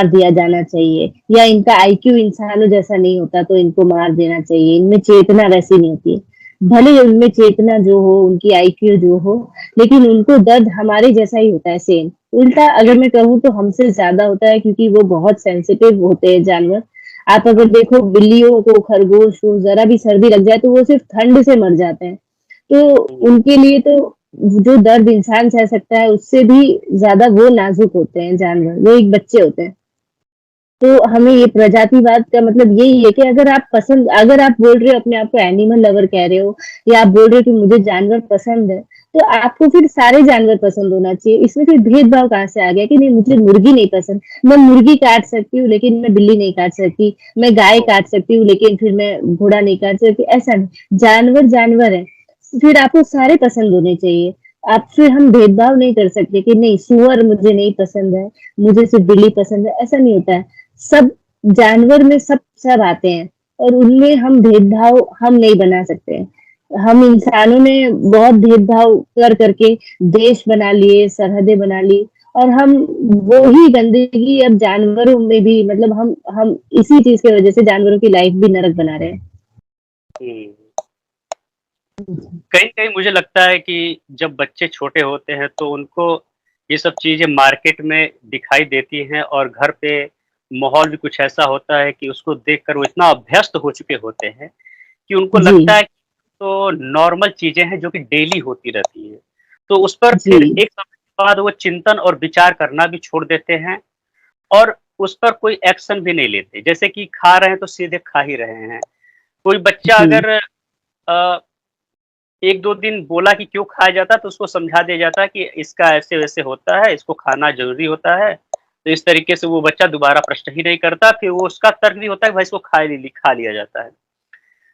दिया जाना चाहिए, या इनका आईक्यू इंसानों जैसा नहीं होता तो इनको मार देना चाहिए, इनमें चेतना वैसी नहीं होती है। भले ही उनमें चेतना जो हो, उनकी आईक्यू जो हो, लेकिन उनको दर्द हमारे जैसा ही होता है, सेम। उल्टा अगर मैं कहूँ तो हमसे ज्यादा होता है, क्योंकि वो बहुत सेंसिटिव होते हैं जानवर। आप अगर देखो बिल्लियों को, खरगोश को जरा भी सर्दी लग जाए तो वो सिर्फ ठंड से मर जाते हैं। तो उनके लिए तो जो दर्द इंसान सह सकता है उससे भी ज्यादा वो नाजुक होते हैं जानवर, वो एक बच्चे होते हैं। तो हमें ये प्रजातिवाद का मतलब यही है कि अगर आप बोल रहे हो अपने आप को एनिमल लवर कह रहे हो, या आप बोल रहे हो कि मुझे जानवर पसंद है, तो आपको फिर सारे जानवर पसंद होना चाहिए। इसमें फिर भेदभाव कहाँ से आ गया कि नहीं मुझे मुर्गी नहीं पसंद, मैं मुर्गी काट सकती हूँ लेकिन मैं बिल्ली नहीं काट सकती, मैं गाय काट सकती हूँ लेकिन फिर मैं घोड़ा नहीं काट सकती, ऐसा नहीं। जानवर जानवर है, फिर आपको सारे पसंद होने चाहिए। आप फिर हम भेदभाव नहीं कर सकते कि नहीं सुअर मुझे नहीं पसंद है, मुझे सिर्फ बिल्ली पसंद है, ऐसा नहीं होता है। सब जानवर में सब सब आते हैं, और उनमें हम भेदभाव हम नहीं बना सकते हैं। हम इंसानों ने बहुत भेदभाव कर करके देश बना लिए, सरहदें बना ली, और हम वो ही गंदगी अब जानवरों में भी, मतलब हम इसी चीज की वजह से जानवरों की लाइफ भी नरक बना रहे हैं। कहीं कहीं मुझे लगता है कि जब बच्चे छोटे होते हैं तो उनको ये सब चीजें मार्केट में दिखाई देती हैं, और घर पे माहौल भी कुछ ऐसा होता है कि उसको देखकर वो इतना अभ्यस्त हो चुके होते हैं कि उनको जी, लगता है कि तो नॉर्मल चीजें हैं जो कि डेली होती रहती है। तो उस पर जी, फिर एक समय के बाद वो चिंतन और विचार करना भी छोड़ देते हैं, और उस पर कोई एक्शन भी नहीं लेते। जैसे कि खा रहे हैं तो सीधे खा ही रहे हैं। कोई बच्चा जी, अगर 1-2 दिन बोला कि क्यों खाया जाता है, तो उसको समझा दिया जाता है कि इसका ऐसे-वैसे होता है, इसको खाना ज़रूरी होता है। तो इस तरीके से वो बच्चा दोबारा प्रश्न ही नहीं करता, फिर वो उसका तर्क भी होता है कि भाई इसको खा लिया जाता है।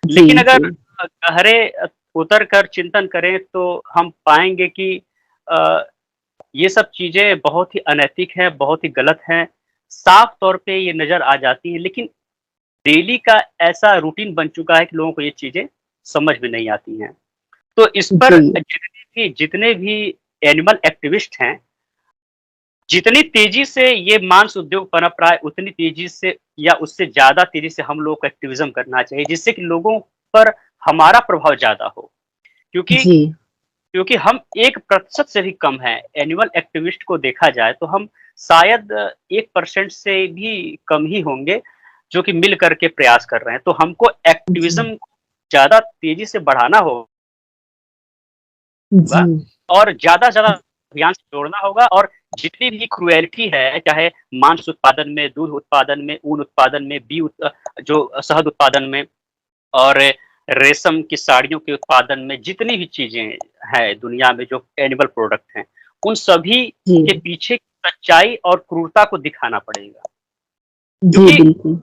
जी, लेकिन जी, अगर गहरे उतर कर चिंतन करें तो हम पाएँगे कि अ, ये सब चीज़ें बहुत ही अनैतिक हैं, बहुत ही गलत हैं। साफ तौर पे ये नज़र आ जाती है, लेकिन डेली का ऐसा रूटीन बन चुका है कि लोगों को ये चीज़ें समझ में नहीं आती हैं। तो इस पर जी, जितने भी एनिमल एक्टिविस्ट हैं, जितनी तेज़ी से ये मांस उद्योग पनप रहा है, उतनी तेज़ी से या उससे ज़्यादा तेज़ी से हम लोगों को एक्टिविज़्म करना चाहिए, जिससे कि लोगों पर हमारा प्रभाव ज़्यादा हो। क्योंकि जी, क्योंकि हम 1% से भी कम हैं, एनिमल एक्टिविस्ट को देखा जाए तो हम शायद 1% से भी कम ही होंगे, जो कि मिल कर के प्रयास कर रहे हैं। तो हमको जी, एक्टिविज़्म ज़्यादा तेज़ी से बढ़ाना होगा, जी, और ज़्यादा से ज़्यादा अभियान से जोड़ना होगा, और जितनी भी क्रुएल्टी है, चाहे मांस उत्पादन में, दूध उत्पादन में, ऊन उत्पादन में, जो शहद उत्पादन में, और रेशम की साड़ियों के उत्पादन में, जितनी भी चीज़ें हैं दुनिया में जो एनिमल प्रोडक्ट हैं, उन सभी जी, के पीछे सच्चाई और क्रूरता को दिखाना पड़ेगा। जी, क्योंकि बिल्कुल।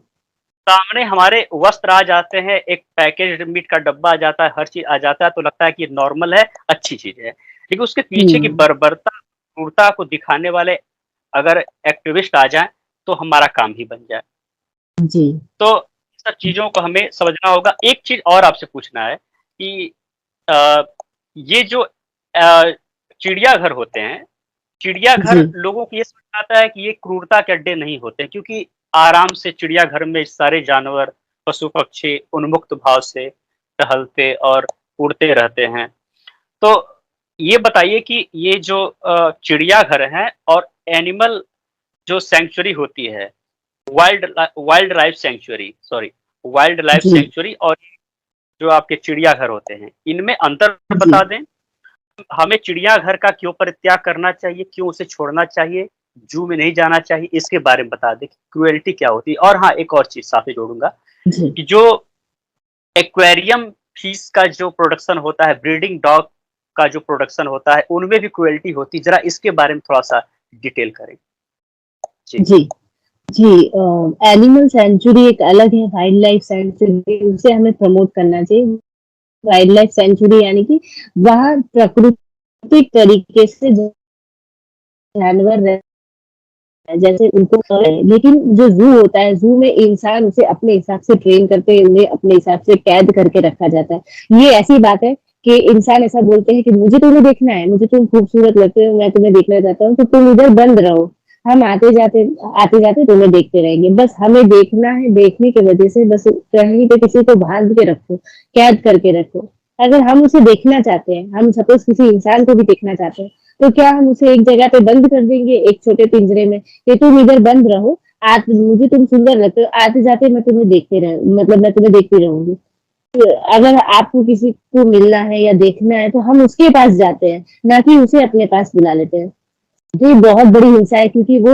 सामने हमारे वस्त्र आ जाते हैं, एक पैकेज्ड मीट का डब्बा आ जाता है, हर चीज़ आ जाता है, तो लगता है कि ये नॉर्मल है, अच्छी चीज़ है। लेकिन उसके पीछे की हुँ, बर्बरता, क्रूरता को दिखाने वाले अगर एक्टिविस्ट आ जाएँ, तो हमारा काम ही बन जाए। जी, तो सब चीज़ों को हमें समझना होगा। एक चीज़ और आपसे पूछना है कि ये जो चिड़ियाघर होते हैं, चिड़ियाघर जी, लोगों को ये समझ आता है कि ये क्रूरता के अड्डे नहीं होते हैं, क्योंकि आराम से चिड़ियाघर में सारे जानवर, पशु-पक्षी उन्मुक्त भाव से टहलते और उड़ते रहते हैं। तो ये बताइए कि ये जो चिड़ियाघर हैं और एनिमल जो सैंक्चुरी होती है, wildlife sanctuary sorry wildlife जी, सैंक्चुरी और जो आपके चिड़ियाघर होते हैं, इनमें अंतर जी। बता दें? हमें चिड़ियाघर का क्यों परित्याग करना चाहिए? क्यों उसे छोड़ना चाहिए? ज़ू में नहीं जाना चाहिए? इसके बारे में बता दें कि क्रुएल्टी क्या होती है? और हाँ, एक और चीज़ साथ में जोड़ूँगा जी। कि जो एक्वेरियम फिश का जो प्रोडक्शन होता है, ब्रीडिंग डॉग का जो प्रोडक्शन होता है, उनमें भी क्रुएल्टी होती है। ज़रा इसके बारे में थोड़ा-सा डिटेल करें। जी। जी, जी। एनिमल सेंचुरी एक अलग है, वाइल्ड लाइफ सेंचुरी, उसे हमें प्रमोट करना चाहिए। वाइल्ड लाइफ सेंचुरी यानी कि वहाँ प्राकृतिक तरीके से जानवर रह जैसे उनको लेकिन जो ज़ू होता है, ज़ू में इंसान उसे अपने हिसाब से ट्रेन करके उन्हें अपने हिसाब से कैद करके रखा जाता है। ये ऐसी बात है कि इंसान ऐसा बोलते हैं कि मुझे तुम्हें देखना है, मुझे तुम खूबसूरत लगते हो, मैं तुम्हें देखना चाहता हूँ, तो तुम इधर बंद रहो। हम आते-जाते तुम्हें देखते रहेंगे। बस हमें देखना है, देखने की वजह से बस कहीं पे किसी को बाँध के रखो, कैद करके रखो। अगर हम उसे देखना चाहते हैं, हम सपोज़ किसी इंसान को भी देखना चाहते हैं, तो क्या हम उसे एक जगह पे बंद कर देंगे, एक छोटे पिंजरे में? कि तुम इधर बंद रहो, आप मुझे तुम सुंदर लगते हो, आते-जाते मैं तुम्हें देखते रह मतलब मैं तुम्हें देखती रहूँगी। तो अगर आपको किसी को मिलना है या देखना है तो हम उसके पास जाते हैं, ना कि उसे अपने पास बुला लेते हैं। तो ये बहुत बड़ी हिंसा है क्योंकि वो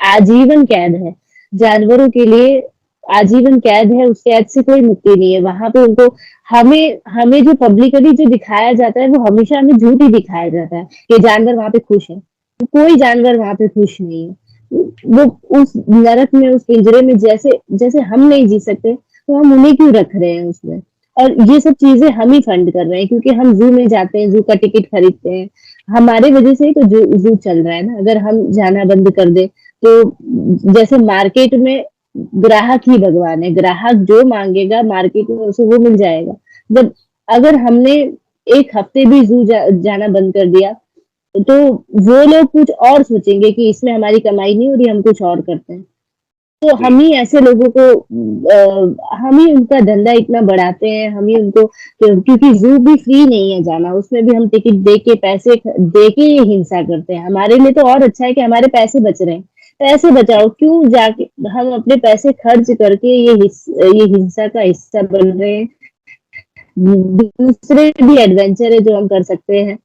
आजीवन कैद है। जानवरों के लिए आजीवन कैद है, उस कैद से कोई मुक्ति नहीं है। वहाँ पे उनको हमें हमें जो पब्लिकली जो दिखाया जाता है, वो हमेशा हमें झूठ ही दिखाया जाता है कि जानवर वहाँ पे खुश है। कोई जानवर वहाँ पे खुश नहीं है। वो उस नरक में, उस पिंजरे में जैसे जैसे हम नहीं जी सकते, तो हम उन्हें क्यों रख रहे हैं उसमें? और ये सब चीज़ें हम ही फंड कर रहे हैं क्योंकि हम ज़ू में जाते हैं, ज़ू का टिकट खरीदते हैं। हमारे वजह से ही तो ज़ू चल रहा है ना। अगर हम जाना बंद कर दें, तो जैसे मार्केट में ग्राहक ही भगवान है। ग्राहक जो माँगेगा मार्केट में उसे वो मिल जाएगा। जब अगर हमने 1 हफ्ते भी ज़ू जाना बंद कर दिया, तो वो लोग कुछ और सोचेंगे कि इसमें हमारी कमाई नहीं हो रही, हम कुछ और करते हैं। तो जी। हम ही ऐसे लोगों को हम ही उनका धंधा इतना बढ़ाते हैं, हम ही उनको क्योंकि ज़ू भी फ्री नहीं है जाना, उसमें भी हम टिकट दे के पैसे दे के ही हिंसा करते हैं। हमारे लिए तो और अच्छा है कि हमारे पैसे बच रहे हैं। पैसे बचाओ, क्यों जाके हम अपने पैसे खर्च करके ये हिंसा का हिस्सा बन रहे हैं। दूसरे भी एडवेंचर है जो हम कर सकते हैं।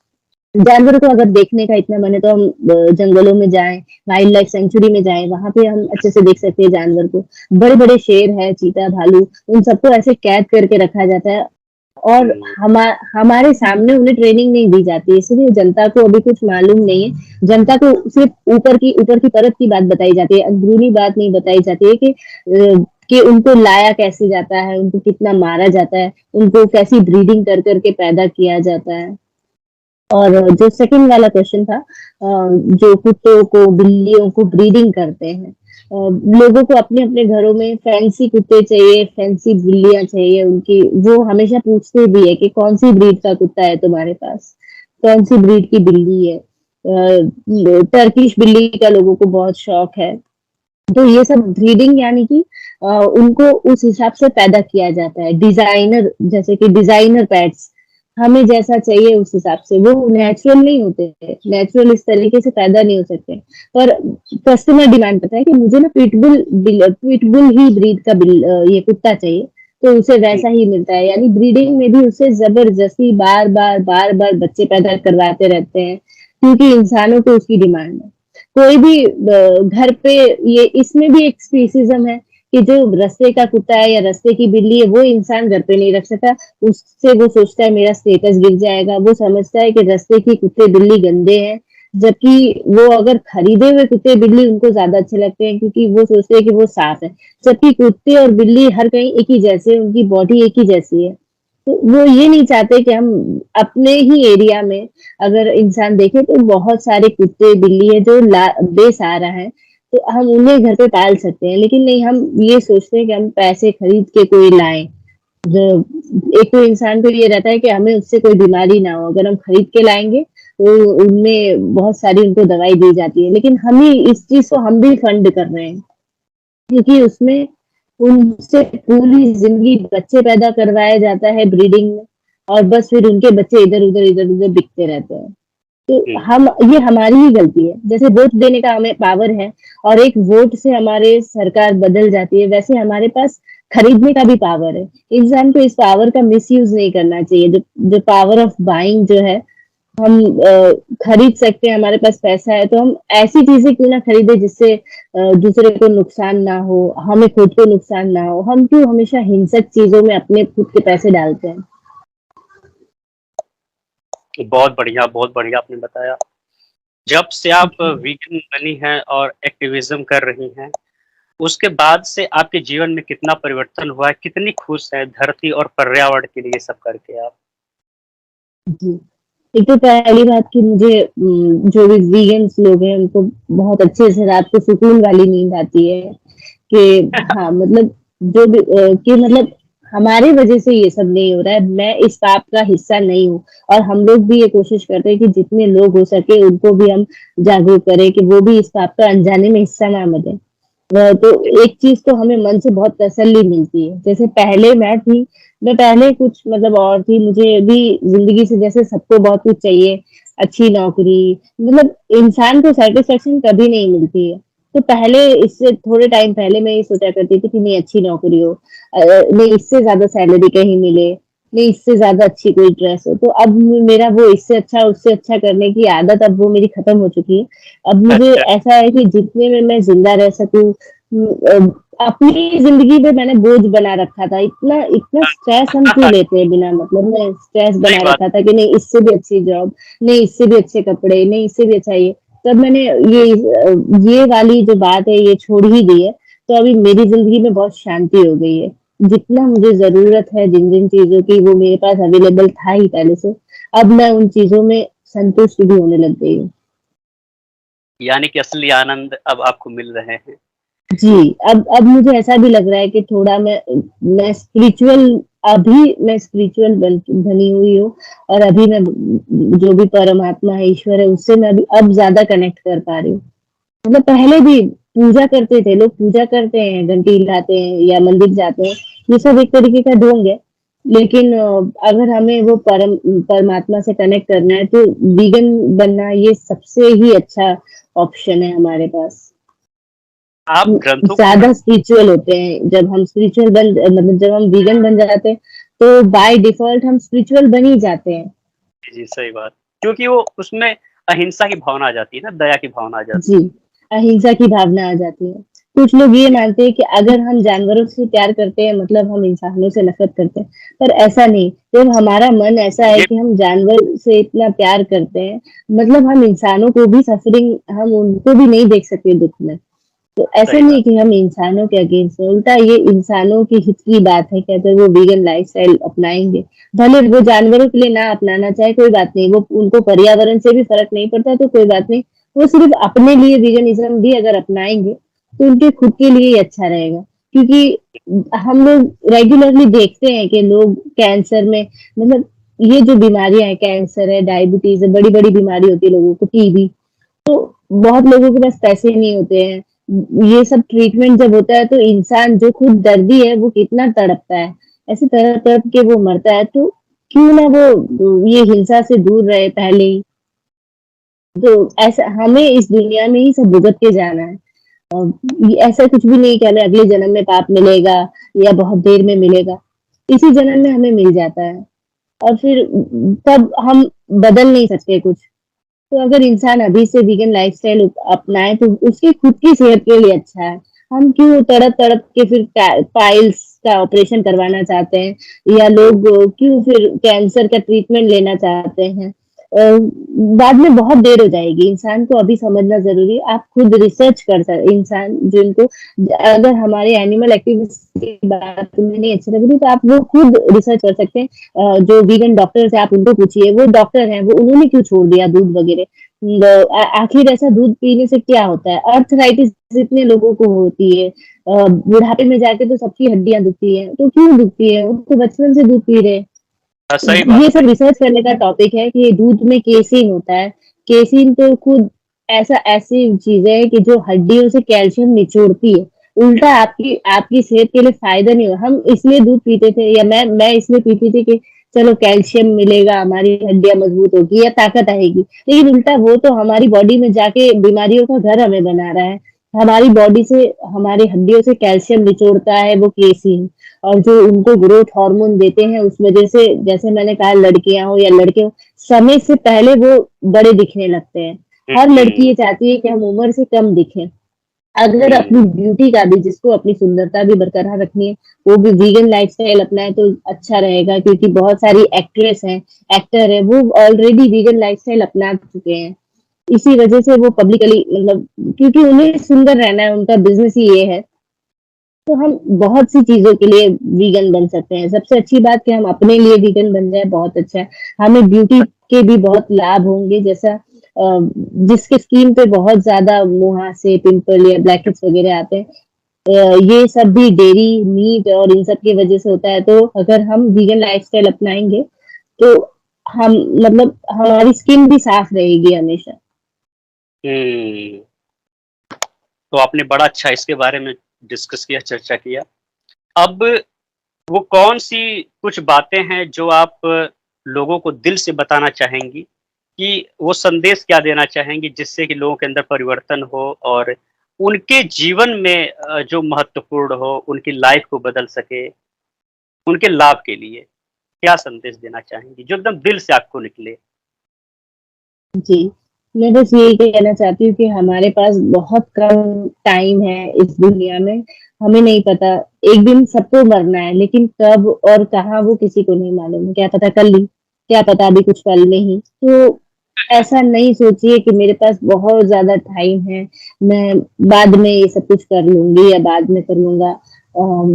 जानवरों को अगर देखने का इतना मन है तो हम जंगलों में जाएँ, वाइल्ड लाइफ सेंचुरी में जाएँ, वहाँ पे हम अच्छे से देख सकते हैं जानवर को। बड़े-बड़े शेर हैं, चीता, भालू, उन सबको ऐसे कैद करके रखा जाता है और हुँ, हमारे सामने उन्हें ट्रेनिंग नहीं दी जाती है, इसलिए जनता को अभी कुछ मालूम नहीं है। जनता को सिर्फ़ ऊपर की परत की बात बताई जाती है, अंदरूनी बात नहीं बताई जाती है कि उनको लाया कैसे जाता है, उनको कितना मारा जाता है, उनको कैसी ब्रीडिंग कर के पैदा किया जाता है। और जो सेकंड वाला क्वेश्चन था जो कुत्तों को, बिल्लियों को ब्रीडिंग करते हैं। लोगों को अपने-अपने घरों में फैंसी कुत्ते चाहिए, फैंसी बिल्लियाँ चाहिए उनकी वो हमेशा पूछते भी है कि कौन-सी ब्रीड का कुत्ता है तुम्हारे पास? कौन-सी ब्रीड की बिल्ली है? टर्किश बिल्ली का लोगों को बहुत शौक है। तो ये सब ब्रीडिंग यानी कि उनको उस हिसाब से पैदा किया जाता है। डिज़ाइनर जैसे कि डिज़ाइनर पेट्स हमें जैसा चाहिए उस हिसाब से, वो नेचुरल नहीं होते हैं, नेचुरल इस तरीके से पैदा नहीं हो सकते। पर कस्टमर डिमांड करता है कि मुझे ना पिटबुल ही ब्रीड का ये कुत्ता चाहिए, तो उसे जी, वैसा ही मिलता है। यानी ब्रीडिंग में भी उसे ज़बरदस्ती बार-बार बच्चे पैदा करवाते रहते हैं, क्योंकि इंसानों को उसकी डिमांड है। कोई भी घर पे ये इसमें भी एक स्पीसिज़्म है कि जो रास्ते का कुत्ता है या रास्ते की बिल्ली है, वो इंसान घर पे नहीं रख सकता। उससे वो सोचता है मेरा स्टेटस गिर जाएगा। वो समझता है कि रास्ते की कुत्ते-बिल्ली गंदे हैं, जबकि वो अगर खरीदे हुए कुत्ते-बिल्ली उनको ज़्यादा अच्छे लगते हैं क्योंकि वो सोचते हैं कि वो साफ है। जबकि कुत्ते और बिल्ली हर कहीं एक ही जैसे हैं, उनकी बॉडी एक ही जैसी है। तो वो ये नहीं चाहते कि हम अपने ही एरिया में अगर इंसान देखे तो बहुत सारे कुत्ते बिल्ली है जो बेसहारा है तो हम उन्हें घर पे पाल सकते हैं लेकिन नहीं हम ये सोचते हैं कि हम पैसे खरीद के कोई लाएं जो एक तो इंसान को ये रहता है कि हमें उससे कोई बीमारी ना हो अगर हम खरीद के लाएंगे तो उनमें बहुत सारी उनको दवाई दी जाती है। लेकिन हम ही इस चीज़ को हम भी फंड कर रहे हैं, क्योंकि उसमें उनसे पूरी ज़िंदगी बच्चे पैदा करवाया जाता है ब्रीडिंग में, और बस फिर उनके बच्चे इधर-उधर, इधर-उधर बिकते रहते हैं। तो हुँ। हम ये हमारी ही गलती है। जैसे वोट देने का हमें पावर है और एक वोट से हमारे सरकार बदल जाती है, वैसे हमारे पास खरीदने का भी पावर है। इंसान को इस पावर का मिसयूज़ नहीं करना चाहिए। जो जो पावर ऑफ बाइंग जो है, हम खरीद सकते हैं, हमारे पास पैसा है, तो हम ऐसी चीज़ें क्यों ना खरीदें जिससे दूसरे को नुकसान ना हो, हमें खुद को नुकसान ना हो। हम क्यों हमेशा हिंसक चीज़ों में अपने खुद के पैसे डालते हैं? बहुत बढ़िया आपने बताया। जब से आप जी। वीगन बनी हैं और एक्टिविज़्म कर रही हैं, उसके बाद से आपके जीवन में कितना परिवर्तन हुआ है? कितनी खुश हैं धरती और पर्यावरण के लिए ये सब करके आप? जी। एक तो पहली बात कि मुझे जो भी वीगन्स लोग हैं उनको बहुत अच्छे से रात को सुकून वाली नींद आती है कि हाँ, मतलब जो भी कि मतलब हमारी वज़ह से ये सब नहीं हो रहा है, मैं इस पाप का हिस्सा नहीं हूँ। और हम लोग भी ये कोशिश करते हैं कि जितने लोग हो सके उनको भी हम जागरूक करें कि वो भी इस पाप का अनजाने में हिस्सा ना बने। तो जी। एक चीज़ तो हमें मन से बहुत तसल्ली मिलती है। जैसे पहले मैं पहले कुछ मतलब और थी, मुझे भी ज़िंदगी से जैसे सबको बहुत कुछ चाहिए, अच्छी नौकरी, मतलब इंसान को सैटिस्फैक्शन कभी नहीं मिलती है। तो पहले इससे थोड़े टाइम पहले मैं ये सोचा करती थी कि नहीं अच्छी नौकरी हो, नहीं इससे ज़्यादा सैलरी कहीं मिले, नहीं इससे ज़्यादा अच्छी कोई ड्रेस हो। तो अब मेरा वो इससे अच्छा, उससे अच्छा करने की आदत अब वो मेरी खत्म हो चुकी है। अब मुझे अच्छा, ऐसा है कि जितने में मैं ज़िंदा रह सकूँ, अपनी ज़िंदगी पे मैंने बोझ बना रखा था। इतना इतना स्ट्रेस हम क्यों लेते हैं बिना मतलब में, स्ट्रेस सही बना बात। रखा था कि नहीं इससे भी अच्छी जॉब, नहीं इससे भी अच्छे कपड़े, नहीं इससे भी अच्छा ये। तब मैंने ये वाली जो बात है ये छोड़ ही दी है। तो अभी मेरी ज़िंदगी में बहुत शांति हो गई है। जितना मुझे ज़रूरत है जिन-जिन चीज़ों की वो मेरे पास अवेलेबल था ही पहले से। अब मैं उन चीज़ों में संतुष्ट भी होने लग गई हूँ। यानी कि असली आनंद अब आपको मिल रहे हैं। जी, अब मुझे ऐसा भी लग रहा है कि थोड़ा मैं स्पिरिचुअल अभी मैं स्पिरिचुअल बनी हुई हूँ, और अभी मैं जो भी परमात्मा है, ईश्वर है, उससे मैं अभी अब ज़्यादा कनेक्ट कर पा रही हूँ। मतलब पहले भी पूजा करते थे, लोग पूजा करते हैं, घंटी हिलाते हैं या मंदिर जाते हैं, ये सब एक तरीके का ढोंग है। लेकिन अगर हमें वो परमात्मा से कनेक्ट करना है तो वीगन बनना ये सबसे ही अच्छा ऑप्शन है हमारे पास। आप ग्रंथों को ज़्यादा पढ़ते स्पिरिचुअल होते हैं। जब हम स्पिरिचुअल मतलब जब हम वीगन बन जाते हैं, तो बाय डिफ़ॉल्ट हम स्पिरिचुअल बन ही जाते हैं। हैं? जी, सही बात। क्योंकि वो उसमें अहिंसा की भावना आ जाती है ना, दया की भावना आ जाती जी, अहिंसा की भावना आ जाती है। कुछ लोग ये है। मानते हैं कि अगर हम जानवरों से प्यार करते हैं मतलब हम इंसानों से नफ़रत करते हैं, पर ऐसा नहीं। जब हमारा मन ऐसा है ये कि हम जानवर से इतना प्यार करते हैं, मतलब हम इंसानों को भी सफ़रिंग हम उनको भी नहीं देख सकते दुःख में। तो ऐसा सही नहीं है बात। कि हम इंसानों के अगेंस्ट हैं, उल्टा ये इंसानों के हित की बात है कि अगर वो वीगन लाइफ़स्टाइल अपनाएँगे, भले वो जानवरों के लिए ना अपनाना चाहे कोई बात नहीं, वो उनको पर्यावरण से भी फ़र्क नहीं पड़ता तो कोई बात नहीं। वो सिर्फ़ अपने लिए वीगनिज़्म भी अगर अपनाएँगे, तो उनके खुद के लिए ही अच्छा रहेगा। क्योंकि हम लोग रेगुलरली देखते हैं कि लोग कैंसर में मतलब ये जो बीमारियाँ हैं, कैंसर है, डायबिटीज़ है, बड़ी-बड़ी बीमारी होती है लोगों को, टीबी, तो बहुत लोगों के पास पैसे नहीं होते हैं। ये सब ट्रीटमेंट जब होता है तो इंसान जो खुद दर्दी है वो कितना तड़पता है। ऐसे तड़प-तड़प के वो मरता है, तो क्यों ना वो ये हिंसा से दूर रहे पहले ही। तो ऐसा हमें इस दुनिया में ही सब भुगत के जाना है। ये ऐसा कुछ भी नहीं कि हमें अगले जन्म में पाप मिलेगा या बहुत देर में मिलेगा। इसी जन्म में हमें मिल जाता है, और फिर तब हम बदल नहीं सकते कुछ। तो अगर इंसान अभी से वीगन लाइफ़स्टाइल अपनाए तो उसकी खुद की सेहत के लिए अच्छा है। हम क्यों तड़प-तड़प के फिर पाइल्स का ऑपरेशन करवाना चाहते हैं, या लोग क्यों फिर कैंसर का ट्रीटमेंट लेना चाहते हैं। बाद में बहुत देर हो जाएगी, इंसान को अभी समझना ज़रूरी है। आप खुद रिसर्च कर सक इंसान जिनको अगर हमारे एनिमल एक्टिविस्ट की बात तुम्हें नहीं अच्छी लग रही तो आप वो खुद रिसर्च कर सकते हैं। जो वीगन डॉक्टर्स हैं आप उनको पूछिए, वो डॉक्टर हैं, वो उन्होंने क्यों छोड़ दिया दूध वगैरह? आखिर ऐसा दूध पीने से क्या होता है? अर्थराइटिस इतने लोगों को होती है। बुढ़ापे में जाके तो सबकी हड्डियाँ दुखती हैं, तो क्यों दुखती है? वो तो बचपन से दूध पी रहे हैं। सही बात ये है। सब रिसर्च करने का टॉपिक है कि दूध में केसीन होता है। केसीन तो खुद ऐसी चीज है कि जो हड्डियों से कैल्शियम निचोड़ती है। उल्टा आपकी आपकी सेहत के लिए फायदा नहीं हो। हम इसलिए दूध पीते थे, या मैं इसलिए पीती थी कि चलो कैल्शियम मिलेगा, हमारी हड्डियां मजबूत होगी या ताकत आएगी। लेकिन उल्टा वो तो हमारी बॉडी में जाके बीमारियों का घर हमें बना रहा है। हमारी बॉडी से, हमारी हड्डियों से कैल्शियम निचोड़ता है वो केसीन। और जो उनको ग्रोथ हार्मोन देते हैं, उस वजह से जैसे मैंने कहा, लड़कियां हो या लड़के हो, समय से पहले वो बड़े दिखने लगते हैं। हर लड़की हम्म ये चाहती है कि हम उम्र से कम दिखें। अगर अपनी हम्म ब्यूटी का भी, जिसको अपनी सुंदरता भी बरकरार रखनी है, वो भी वीगन लाइफस्टाइल अपनाए तो अच्छा रहेगा। क्योंकि बहुत सारी एक्ट्रेस हैं, एक्टर है, वो ऑलरेडी वीगन लाइफस्टाइल अपना चुके हैं। इसी वजह से वो पब्लिकली, मतलब क्योंकि उन्हें सुंदर रहना है, उनका बिजनेस ही ये है। तो हम बहुत सी चीजों के लिए वीगन बन सकते हैं। सबसे अच्छी बात कि हम अपने लिए वीगन बन जाए, बहुत अच्छा है। हमें ब्यूटी के भी बहुत लाभ होंगे। जैसा जिसके स्किन पे बहुत ज्यादा मुहासे, पिंपल या ब्लैकेट्स वगैरह आते हैं, ये सब भी डेयरी, मीट और इन सब की वजह से होता है। तो अगर हम वीगन लाइफस्टाइल अपनाएंगे तो हम, मतलब हमारी स्किन भी साफ रहेगी हमेशा। हम्म। तो आपने बड़ा अच्छा इसके बारे में डिस्कस किया, चर्चा किया। अब वो कौन सी कुछ बातें हैं जो आप लोगों को दिल से बताना चाहेंगी, कि वो संदेश क्या देना चाहेंगी जिससे कि लोगों के अंदर परिवर्तन हो और उनके जीवन में जो महत्वपूर्ण हो, उनकी लाइफ को बदल सके, उनके लाभ के लिए क्या संदेश देना चाहेंगी जो एकदम दिल से आपको निकले? जी, मैं बस यही कहना चाहती हूँ कि हमारे पास बहुत कम टाइम है इस दुनिया में। हमें नहीं पता, एक दिन सबको मरना है, लेकिन कब और कहाँ वो किसी को नहीं मालूम। क्या पता कल ही, क्या पता अभी कुछ पल में ही। तो ऐसा नहीं सोचिए कि मेरे पास बहुत ज़्यादा टाइम है, मैं बाद में ये सब कुछ कर लूँगी या बाद में कर लूँगा।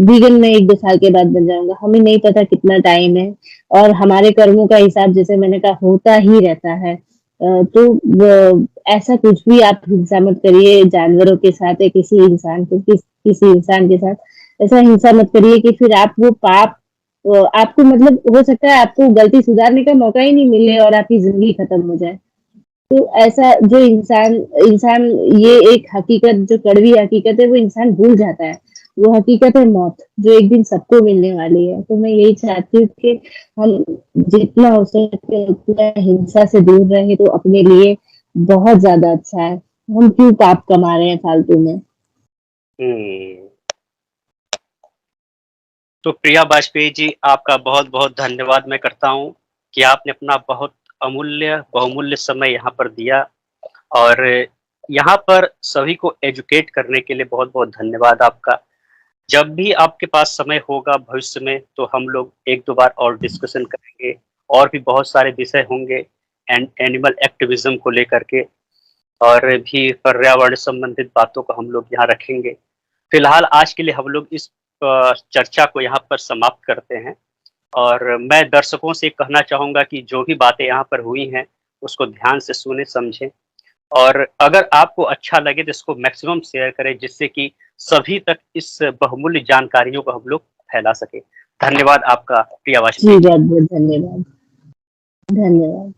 वीगन में 1-2 साल के बाद बन जाऊँगा। हमें नहीं पता कितना टाइम है, और हमारे कर्मों का हिसाब, जैसे मैंने कहा, होता ही रहता है। तो ऐसा कुछ भी आप हिंसा मत करिए जानवरों के साथ, या किसी इंसान के साथ ऐसा हिंसा मत करिए कि फिर आप वो पाप, आपको, मतलब हो सकता है आपको गलती सुधारने का मौका ही नहीं मिले और आपकी जिंदगी खत्म हो जाए। तो ऐसा जो इंसान इंसान ये एक हकीकत, जो कड़वी हकीकत है, वो इंसान भूल जाता है। वो हकीकत है मौत, जो एक दिन सबको मिलने वाली है। तो मैं यही चाहती हूँ कि हम जितना हो सके उतना हिंसा से दूर रहे तो अपने लिए बहुत ज्यादा अच्छा है। हम क्यों पाप कमा रहे हैं फालतू में। हम्म। तो प्रिया वाजपेयी जी, आपका बहुत बहुत धन्यवाद मैं करता हूँ कि आपने अपना बहुत अमूल्य बहुमूल्य समय यहाँ पर दिया, और यहाँ पर सभी को एजुकेट करने के लिए बहुत बहुत धन्यवाद आपका। जब भी आपके पास समय होगा भविष्य में, तो हम लोग एक दो बार और डिस्कशन करेंगे, और भी बहुत सारे विषय होंगे एनिमल एक्टिविज्म को लेकर के, और भी पर्यावरण संबंधित बातों को हम लोग यहाँ रखेंगे। फिलहाल आज के लिए हम लोग इस चर्चा को यहाँ पर समाप्त करते हैं, और मैं दर्शकों से कहना चाहूँगा कि जो भी बातें यहाँ पर हुई हैं, उसको ध्यान से सुने समझें, और अगर आपको अच्छा लगे तो इसको मैक्सिमम शेयर करें, जिससे कि सभी तक इस बहुमूल्य जानकारियों को हम लोग फैला सकें। धन्यवाद आपका, प्रिया वाजपेयी जी, जी। बहुत बहुत धन्यवाद। धन्यवाद।